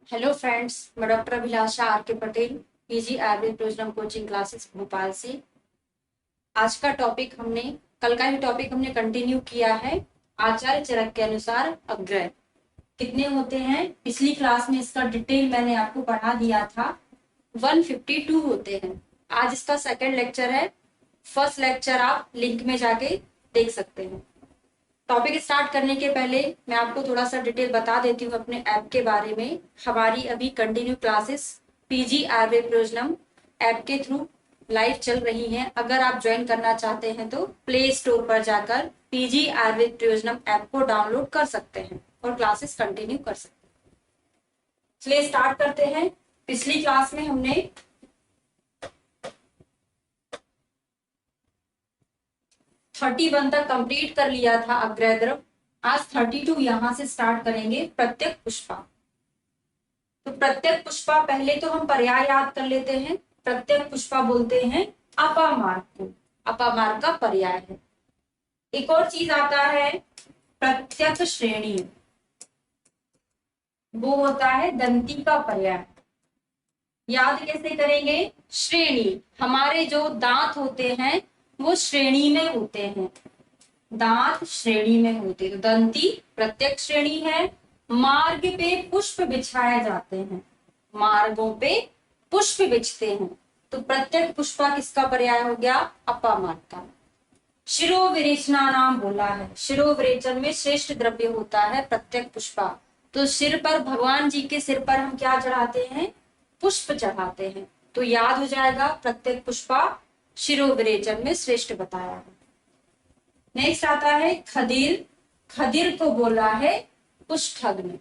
Hello friends, मैं doctor Abhilasha R K Patel, PG Ayurveda programme coaching classes Bhopal से। आज का टॉपिक हमने कल का ही टॉपिक हमने कंटिन्यू किया है। आचार्य चरक के अनुसार अपग्रह कितने होते हैं? पिछली क्लास में इसका डिटेल मैंने आपको पढ़ा दिया था। 152 होते हैं। आज इसका सेकंड लेक्चर है। फर्स्ट लेक्चर आप लिंक में जाके देख सकते हैं। टॉपिक स्टार्ट करने के पहले मैं आपको थोड़ा सा डिटेल बता देती हूँ अपने ऐप के बारे में। हमारी अभी continue classes PG Ayurveda Prayojanam app के थ्रू लाइव चल रही हैं। अगर आप ज्वाइन करना चाहते हैं तो प्ले स्टोर पर जाकर पीजी आयुर्वेद प्रयोजनम ऐप को डाउनलोड कर सकते हैं और क्लासेस कंटिन्यू कर सकते हैं। चलिए स्टार्ट करते हैं। पिछली क्लास में हमने 31 तक कंप्लीट कर लिया था अपग्रह द्रव। आज 32 यहां से स्टार्ट करेंगे। प्रत्येक पुष्पा। तो प्रत्येक पुष्पा पहले तो हम पर्याय याद कर लेते हैं। प्रत्येक पुष्पा बोलते हैं अपामार्ग को। अपामार्ग का पर्याय है। एक और चीज आता है प्रत्यक श्रेणी। वो होता है दंती का पर्याय। याद कैसे करेंगे? श्रेणी, हमारे जो दांत होते हैं वो श्रेणी में होते हैं। दांत श्रेणी में होते तो दंती प्रत्येक श्रेणी है। मार्ग पे पुष्प बिछाए जाते हैं। मार्गों पे पुष्प बिछते हैं। तो प्रत्येक पुष्पा किसका पर्याय हो गया? अपामार्ग का। शिरोविरेचना नाम बोला है। शिरोविरेचन में श्रेष्ठ द्रव्य होता है प्रत्येक पुष्पा। तो सिर पर, भगवान जी के सिर पर हम क्या चढ़ाते हैं? पुष्प चढ़ाते हैं। तो याद हो जाएगा प्रत्येक पुष्पा शिरोविरेचन में श्रेष्ठ बताया है। नेक्स्ट आता है खदिर। खदिर को बोला है पुष्ठग्न।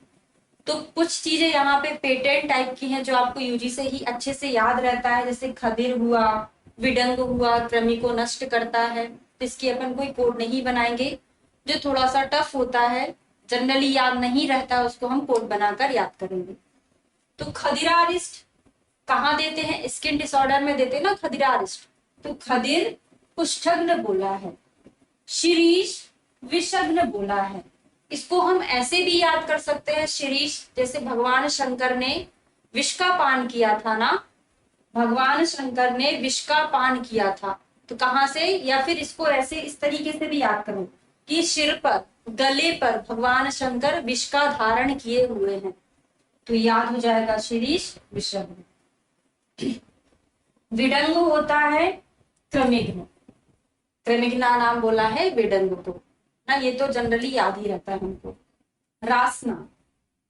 तो कुछ चीजें यहाँ पे पेटेंट टाइप की हैं जो आपको यूजी से ही अच्छे से याद रहता है। जैसे खदिर हुआ, विडंग हुआ, कृमि को नष्ट करता है। इसकी अपन कोई कोड नहीं बनाएंगे। जो थोड़ा सा टफ होता है, जनरली याद नहीं रहता, उसको हम कोड बनाकर याद करेंगे। तो खदिरारिष्ट कहाँ देते हैं? स्किन डिसऑर्डर में देते हैं ना खदिरारिष्ट। तो खदिर पुष्ठग्न बोला है। शिरीष विषग्न बोला है। इसको हम ऐसे भी याद कर सकते हैं। शिरीष, जैसे भगवान शंकर ने विष का पान किया था ना, भगवान शंकर ने विष का पान किया था। तो कहां से? या फिर इसको ऐसे इस तरीके से भी याद करो कि सिर पर, गले पर भगवान शंकर विष का धारण किए हुए हैं। तो याद हो जाएगा शिरीष विषग्न। विडंग होता है क्रमिघ्न। क्रमिघ्ना नाम बोला है विडंग को ना। ये तो जनरली याद ही रहता है हमको। रासना।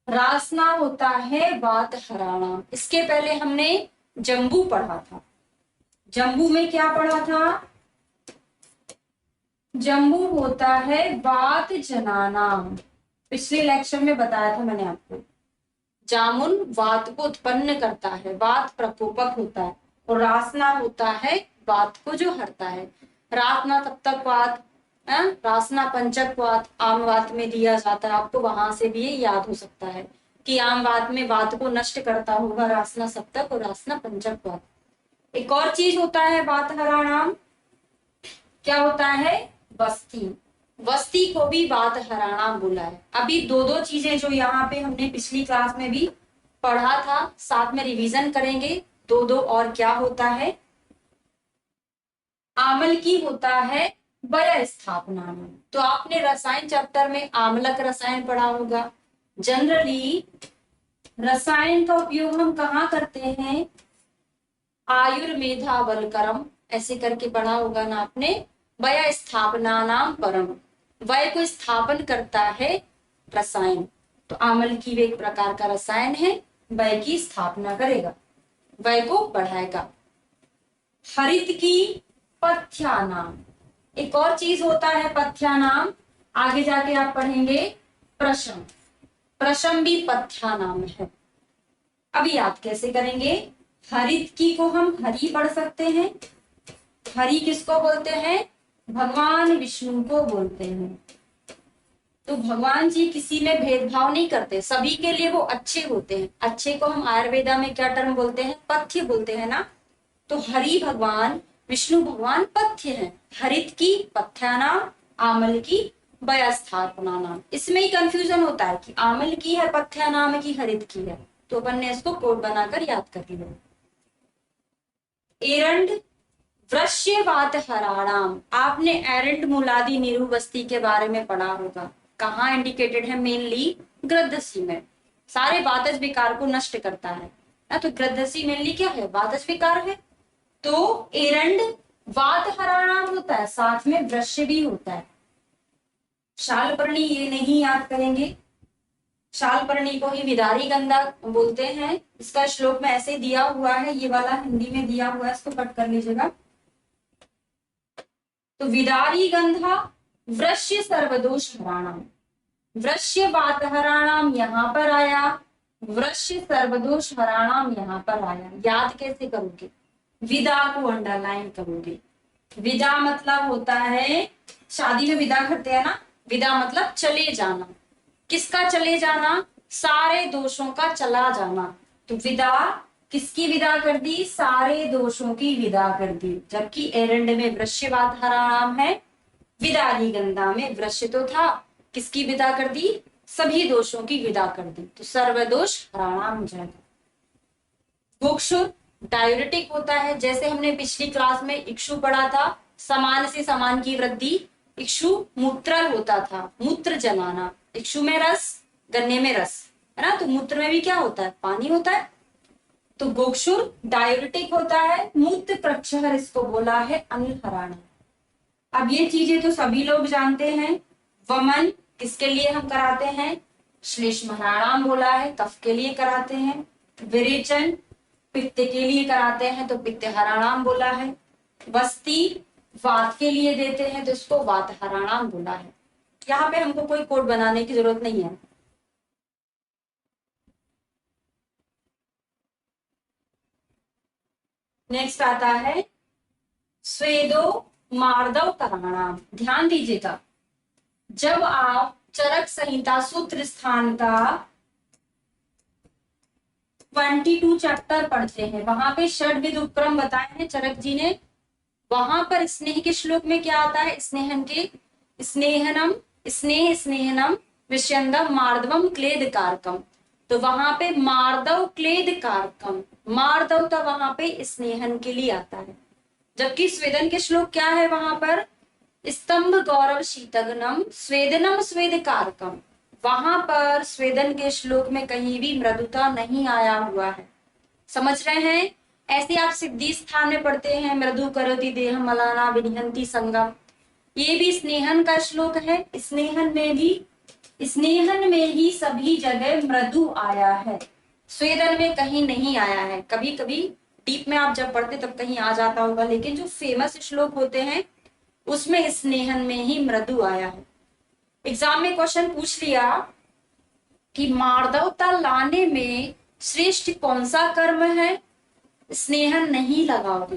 रासना होता है वात हराना। इसके पहले हमने जम्बू पढ़ा था। जम्बू में क्या पढ़ा था? जम्बू होता है वात जनाना। पिछले लेक्चर में बताया था मैंने आपको। जामुन वात को उत्पन्न करता है, वात प्रकोपक होता है। और रासना होता है वात को जो हरता है। रासना तप्तक वात, रासना पंचक वात आम वात में दिया जाता है। आपको वहां से भी ये याद हो सकता है कि आम वात में वात को नष्ट करता होगा रासना सप्तक और रासना पंचक वात। एक और चीज होता है वात हराणाम। क्या होता है? बस्ती। बस्ती को भी वात हराणाम बोला है। अभी दो दो चीजें जो यहाँ पे हमने पिछली क्लास में भी पढ़ा था, साथ में रिवीजन करेंगे। दो दो और क्या होता है? आमल की होता है वय स्थापना में। तो आपने रसायन चैप्टर में आम्लक रसायन पढ़ा होगा। जनरली रसायन का उपयोग हम कहाँ करते हैं? आयुर्वेदा बलकरम ऐसे करके पढ़ा होगा ना आपने। वय स्थापना नाम परम। वय को स्थापन करता है रसायन। तो आमल की एक प्रकार का रसायन है, वय की स्थापना करेगा, वय को बढ़ाएगा। हरित की पथ्यानाम। एक और चीज होता है पथ्यानाम, आगे जाके आप पढ़ेंगे। प्रशम। प्रशम भी पथ्यानाम है। अभी याद कैसे करेंगे? हरित की को हम हरि पढ़ सकते हैं। हरि किसको बोलते हैं? भगवान विष्णु को बोलते हैं। तो भगवान जी किसी में भेदभाव नहीं करते, सभी के लिए वो अच्छे होते हैं। अच्छे को हम आयुर्वेदा में क्या टर्म बोलते हैं? पथ्य बोलते हैं ना। तो हरि भगवान, विष्णु भगवान पथ्य है। हरित की पथ्यानाम, आमल की वयस्थापना नाम। इसमें ही कंफ्यूजन होता है कि आमल की है पथ्यानाम की हरित की है। तो अपन ने इसको कोड बनाकर याद कर लिया। एरंड वृश्यवात हराणाम, आपने एरंड मुलादी निरुबस्ती के बारे में पढ़ा होगा। कहाँ इंडिकेटेड है? मेनली गृद्धसी में, सारे वातज विकार को नष्ट करता है ना। तो गृद्धसी मेनली क्या है? वातज विकार है। तो एरंड वात हराणाम होता है, साथ में वृश्य भी होता है। शालपर्णी ये नहीं याद करेंगे, शालपर्णी को ही विदारी गंधा बोलते हैं। इसका श्लोक में ऐसे दिया हुआ है, ये वाला हिंदी में दिया हुआ है, इसको कट कर लीजिएगा। तो विदारी गंधा वृश्य सर्वदोष हराणाम, वृश्य वात हराणाम यहाँ पर आया, वृश्य सर्वदोष हराणाम यहाँ पर आया। याद कैसे करोगे? विदा को अंडरलाइन करोगे। विदा मतलब होता है, शादी में विदा करते हैं ना, विदा मतलब चले जाना। किसका चले जाना? सारे दोषों का चला जाना। तो विदा किसकी विदा कर दी? सारे दोषों की विदा कर दी। जबकि एरंड में वृश्यवात हराणाम है, विदारी गंधा में वृश्य तो था, किसकी विदा कर दी? सभी दोषों की विदा कर दी। तो सर्वदोष हराणाम हो जाएगा। गोक्षुर डायूरेटिक होता है, जैसे हमने पिछली क्लास में इक्षु पढ़ा था, समान से समान की वृद्धि। इक्षु मूत्रल होता था, मूत्र जमाना। इक्षु में रस, गन्ने में रस, है ना। तो मूत्र में भी क्या होता है? पानी होता है। तो गोक्षुर डायूरेटिक होता है, मूत्र प्रक्षहर इसको बोला है, अनिल हराना। अब ये चीजें तो सभी लोग जानते हैं। वमन किसके लिए हम कराते हैं? श्लेष्म हराणाम बोला है, कफ के लिए कराते हैं। विरेचन पित्त के लिए कराते हैं, तो पित्त हराणाम बोला है। बस्ती वात के लिए देते हैं, तो इसको वात हराणाम बोला है। यहाँ पे हमको कोई कोड बनाने की जरूरत नहीं है। नेक्स्ट आता है स्वेदो मार्दव कराणाम। ध्यान दीजिएगा, जब आप चरक संहिता सूत्र स्थान का 22 चैप्टर पढ़ते हैं, वहां पे षड्विध उपक्रम बताए हैं चरक जी ने। वहां पर स्नेह के श्लोक में क्या आता है? स्नेहन के स्नेहनम, स्नेह स्नेहनम विषयंदम मार्दवम क्लेद कारकम। तो वहां पे मार्दव क्लेद कारकम, मार्दव तो वहां पे स्नेहन के लिए आता है। जबकि स्वेदन के श्लोक क्या है? वहां पर स्तंभ गौरव शीतगनम स्वेदनम स्वेद कारकम। वहां पर स्वेदन के श्लोक में कहीं भी मृदुता नहीं आया हुआ है। समझ रहे हैं? ऐसे आप सिद्धि स्थान में पढ़ते हैं, मृदु करोति देह मलाना विनिहंति संगम। ये भी स्नेहन का श्लोक है। स्नेहन में ही सभी जगह मृदु आया है, स्वेदन में कहीं नहीं आया है। कभी कभी डीप में आप जब पढ़ते तब कहीं आ जाता होगा, लेकिन जो फेमस श्लोक होते हैं उसमें स्नेहन में ही मृदु आया है। एग्जाम में क्वेश्चन पूछ लिया कि मार्दवता लाने में श्रेष्ठ कौन सा कर्म है? स्नेहन नहीं लगाओगे,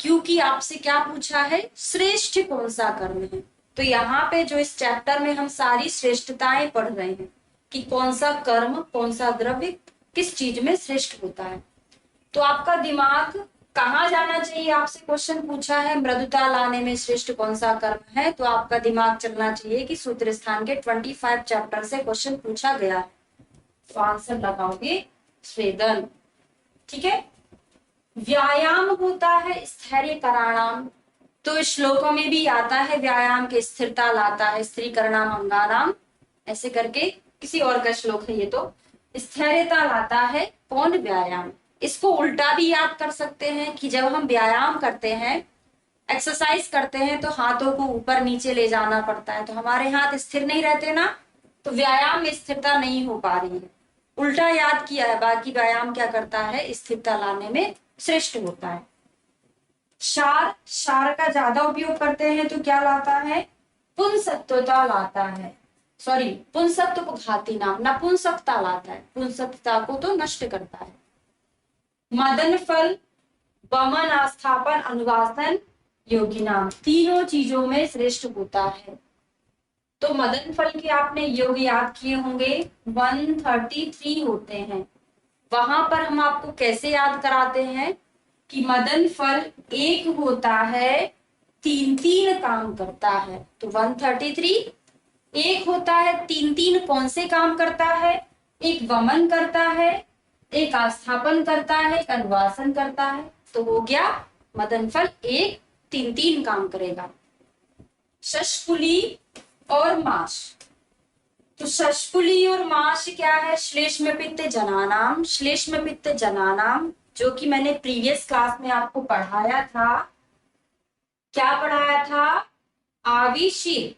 क्योंकि आपसे क्या पूछा है? श्रेष्ठ कौन सा कर्म है। तो यहाँ पे जो इस चैप्टर में हम सारी श्रेष्ठताएं पढ़ रहे हैं कि कौन सा कर्म, कौन सा द्रव्य किस चीज में श्रेष्ठ होता है। तो आपका दिमाग कहाँ जाना चाहिए? आपसे क्वेश्चन पूछा है मृदुता लाने में श्रेष्ठ कौन सा कर्म है, तो आपका दिमाग चलना चाहिए कि सूत्र स्थान के 25 चैप्टर से क्वेश्चन पूछा गया है। तो आंसर लगाओगे स्वेदन। ठीक है। व्यायाम होता है स्थैर्य कराणाम। तो इस श्लोकों में भी आता है व्यायाम के स्थिरता लाता है, स्त्री करणाम अंगानाम, ऐसे करके किसी और का श्लोक है ये। तो स्थैर्यता लाता है कौन? व्यायाम। इसको उल्टा भी याद कर सकते हैं कि जब हम व्यायाम करते हैं, एक्सरसाइज करते हैं, तो हाथों को ऊपर नीचे ले जाना पड़ता है, तो हमारे हाथ स्थिर नहीं रहते ना, तो व्यायाम में स्थिरता नहीं हो पा रही है। उल्टा याद किया है। बाकी व्यायाम क्या करता है? स्थिरता लाने में श्रेष्ठ होता है। क्षार, क्षार का ज्यादा उपयोग करते हैं तो क्या लाता है? पुंसत्वता लाता है। सॉरी, पुंसत्व घाती नाम, नपुंसकता लाता है, पुंसकता को तो नष्ट करता है। मदन फल, वमन आस्थापन अनुवासन योगी नाम, तीनों चीजों में श्रेष्ठ होता है। तो मदन फल के आपने योग याद किए होंगे, 133 होते हैं। वहां पर हम आपको कैसे याद कराते हैं कि मदन फल एक होता है, तीन तीन काम करता है। तो 133 एक होता है, तीन तीन कौन से काम करता है? एक वमन करता है, एक आस्थापन करता है, एक अनुवासन करता है, तो हो गया मदनफल। एक तीन तीन काम करेगा। शशकुली और माश, तो शशकुली और माश क्या है? श्लेष्म पित्त जनानाम। श्लेष्म पित्त जनानाम जो कि मैंने प्रीवियस क्लास में आपको पढ़ाया था। क्या पढ़ाया था? आविशीर।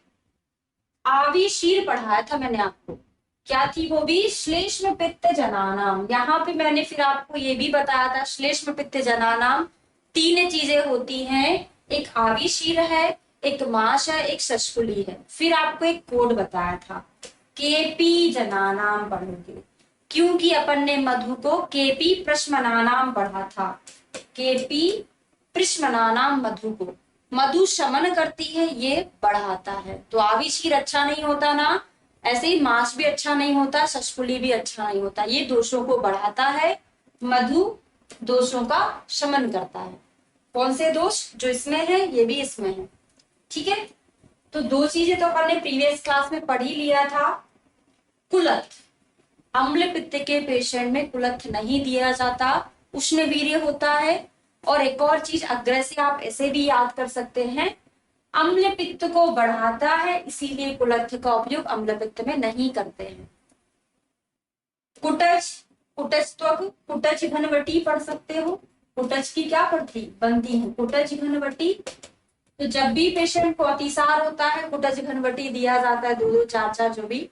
आविशीर पढ़ाया था मैंने आपको। क्या थी वो भी? श्लेष्म पित्त जनानाम। यहाँ पे मैंने फिर आपको ये भी बताया था, श्लेष्म पित्त जनानाम तीन चीजें होती हैं, एक आविशीर है, एक माश है, एक शशकुली है। फिर आपको एक कोड बताया था, केपी जनानाम पढ़ोगे, क्योंकि अपन ने मधु को केपी प्रश्मनानाम पढ़ा था। केपी प्रश्मनानाम मधु को, मधु शमन करती है, ये बढ़ाता है। तो आविशीर अच्छा नहीं होता ना, ऐसे ही मांस भी अच्छा नहीं होता, शशकुली भी अच्छा नहीं होता। ये दोषों को बढ़ाता है, मधु दोषों का शमन करता है। कौन से दोष? जो इसमें है ये भी इसमें है। ठीक है, तो दो चीजें तो अपन ने प्रीवियस क्लास में पढ़ ही लिया था। कुलत्थ, अम्ल पित्त के पेशेंट में कुलत्थ नहीं दिया जाता, उष्णवीर्य होता है। और एक और चीज अग्र से आप ऐसे भी याद कर सकते हैं, अम्ल पित्त को बढ़ाता है, इसीलिए कुलत्थ का उपयोग अम्ल पित्त में नहीं करते हैं। कुटज, कुटज त्वक, कुटज घनवटी पढ़ सकते हो। कुटज की क्या पढ़ती बनती है? कुटज घनवटी। तो जब भी पेशेंट को अतिसार होता है, कुटज घनवटी दिया जाता है, दो दो चार चार जो भी।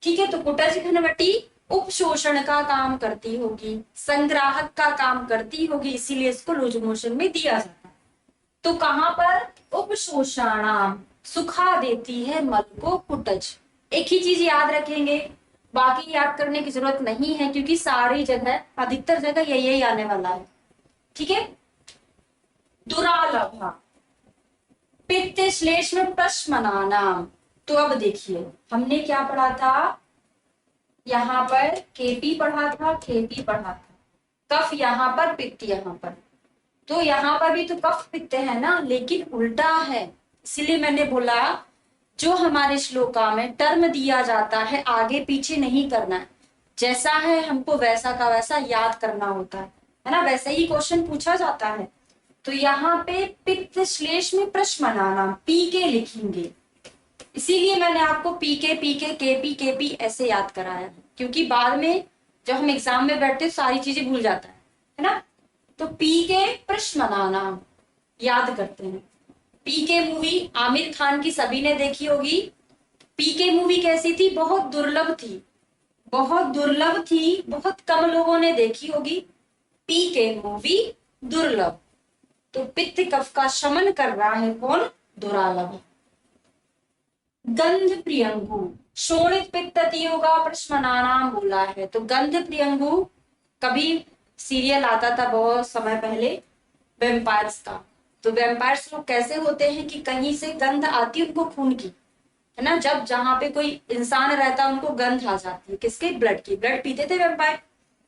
ठीक है, तो कुटज घनवटी उपशोषण का काम करती होगी, संग्राहक का काम करती होगी, इसीलिए इसको लूज मोशन में दिया जाता है। तो कहां पर? उपशोषणाम, सुखा देती है मल को कुटज। एक ही चीज याद रखेंगे, बाकी याद करने की जरूरत नहीं है, क्योंकि सारी जगह अधिकतर जगह यही आने वाला है। ठीक है, दुरालभा, पित्त श्लेष्म प्रश्मनानाम। तो अब देखिए हमने क्या पढ़ा था, यहाँ पर केपी पढ़ा था, केपी पढ़ा था, कफ यहाँ पर, पित्त यहाँ पर। तो यहाँ पर भी तो कफ पित्त है ना, लेकिन उल्टा है। इसलिए मैंने बोला जो हमारे श्लोका में टर्म दिया जाता है आगे पीछे नहीं करना है, जैसा है हमको वैसा का वैसा याद करना होता है ना, वैसे ही क्वेश्चन पूछा जाता है। तो यहाँ पे पित्त श्लेष्म प्रश्मनानाम पी के लिखेंगे, इसीलिए मैंने आपको पीके पीके केपी ऐसे याद कराया है, क्योंकि बाद में जब हम एग्जाम में बैठते सारी चीजें भूल जाता है ना। तो पीके प्रश्मनानाम याद करते हैं। पीके मूवी आमिर खान की सभी ने देखी होगी। पीके मूवी कैसी थी? बहुत दुर्लभ थी, बहुत दुर्लभ थी, बहुत कम लोगों ने देखी होगी। पीके मूवी दुर्लभ। तो पित्त कफ का शमन कर रहा है कौन? दुरालभ। गंध प्रियंगु, शोणित पित्त अतियोगा प्रश्मनानाम बोला है। तो गंध प्रियंगु, कभी सीरियल आता था बहुत समय पहले वेम्पायर्स का। तो वेम्पायर्स लोग कैसे होते हैं कि कहीं से गंध आती उनको खून की, है ना, जब जहां पे कोई इंसान रहता है उनको गंध आ जाती है, किसके? ब्लड की। ब्लड पीते थे वेम्पायर।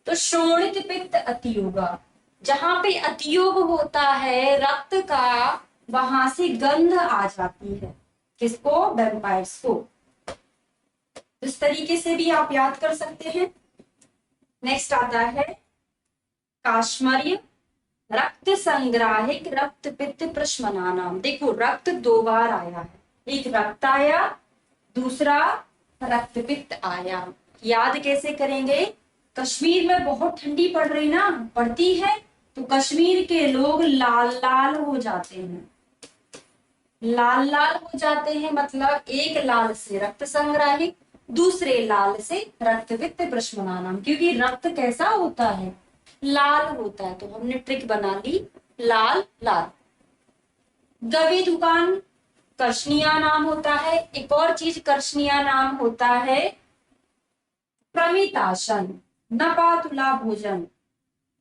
तो शोणित पित्त अतियोगा, जहां पे अतियोग होता है रक्त का, वहां से गंध आ जाती है। किसको? वेम्पायर्स को। इस तरीके से भी आप याद कर सकते हैं। नेक्स्ट आता है काश्मर्य, रक्त संग्राहिक रक्त पित्त प्रश्मनानाम। देखो रक्त दो बार आया है, एक रक्त आया, दूसरा रक्त पित्त आया। याद कैसे करेंगे? कश्मीर में बहुत ठंडी पड़ रही ना, पड़ती है, तो कश्मीर के लोग लाल लाल हो जाते हैं। लाल लाल हो जाते हैं मतलब एक लाल से रक्त संग्राहिक, दूसरे लाल से रक्त पित्त प्रश्मनानाम। क्योंकि रक्त कैसा होता है? लाल होता है। तो हमने ट्रिक बना ली, लाल लाल। गवी दुकान कर्षणीय नाम होता है। एक और चीज कर्षणीय नाम होता है प्रमितासन, नपातुला भोजन।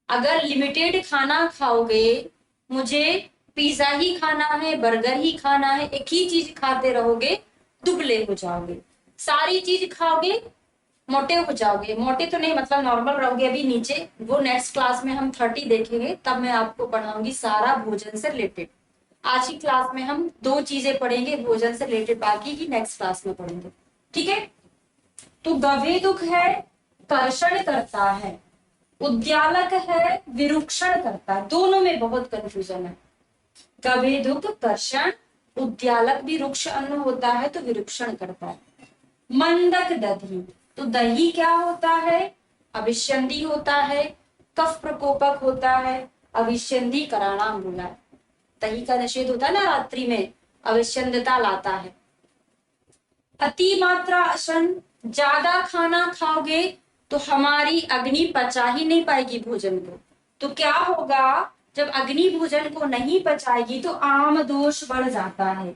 अगर लिमिटेड खाना खाओगे, मुझे पिज्जा ही खाना है, बर्गर ही खाना है, एक ही चीज खाते रहोगे, दुबले हो जाओगे। सारी चीज खाओगे, मोटे हो जाओगे। मोटे तो नहीं मतलब नॉर्मल रहोगे अभी नीचे, वो नेक्स्ट क्लास में हम 30 देखेंगे, तब मैं आपको पढ़ाऊंगी सारा भोजन से रिलेटेड। आज की क्लास में हम दो चीजें पढ़ेंगे भोजन से रिलेटेड, बाकी की नेक्स्ट क्लास में पढ़ेंगे। ठीक है, तो गवे दुख है, कर्षण करता है, उद्यालक है विरूक्षण करता है, दोनों में बहुत कंफ्यूजन है। कवेदुक कर्षण, उद्यालक भी रुक्ष अन्न होता है तो विरूक्षण करता है। मंदक दधी, तो दही क्या होता है, अविष्यंदी होता है, कफ प्रकोपक होता है, अविष्यंदी कराणाम बोला है। दही का निषेध होता है ना रात्रि में, अविष्यंदता लाता है। अति मात्रा अशन, ज्यादा खाना खाओगे तो हमारी अग्नि पचा ही नहीं पाएगी भोजन को, तो क्या होगा, जब अग्नि भोजन को नहीं पचाएगी तो आम दोष बढ़ जाता है।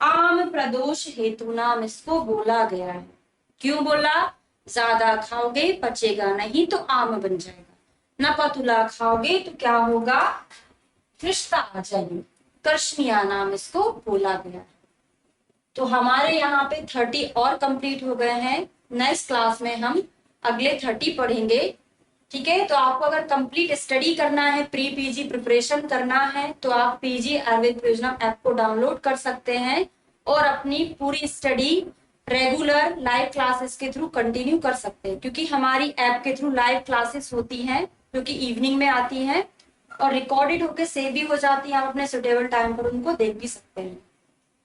आम प्रदोष हेतु नाम इसको बोला गया है। क्यों बोला, ज्यादा खाओगे पचेगा नहीं तो आम बन जाएगा, न पतुला खाओगे तो क्या होगा, कृष्णा आ जाएगी, कर्षणिया नाम इसको बोला गया है। तो हमारे यहाँ पे 30 और कंप्लीट हो गए हैं। नेक्स्ट क्लास में हम अगले 30 पढ़ेंगे, ठीक है। तो आपको अगर कंप्लीट स्टडी करना है, प्री पीजी प्रिपरेशन करना है, तो आप पीजी आयुर्वेद परियोजना ऐप को डाउनलोड कर सकते हैं और अपनी पूरी स्टडी रेगुलर लाइव क्लासेस के थ्रू कंटिन्यू कर सकते हैं, क्योंकि हमारी ऐप के थ्रू लाइव क्लासेस होती हैं जो कि इवनिंग में आती हैं और रिकॉर्डेड होकर सेव भी हो जाती है, आप अपने सुटेबल टाइम पर उनको देख भी सकते हैं।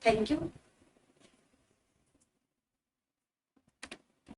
Thank you.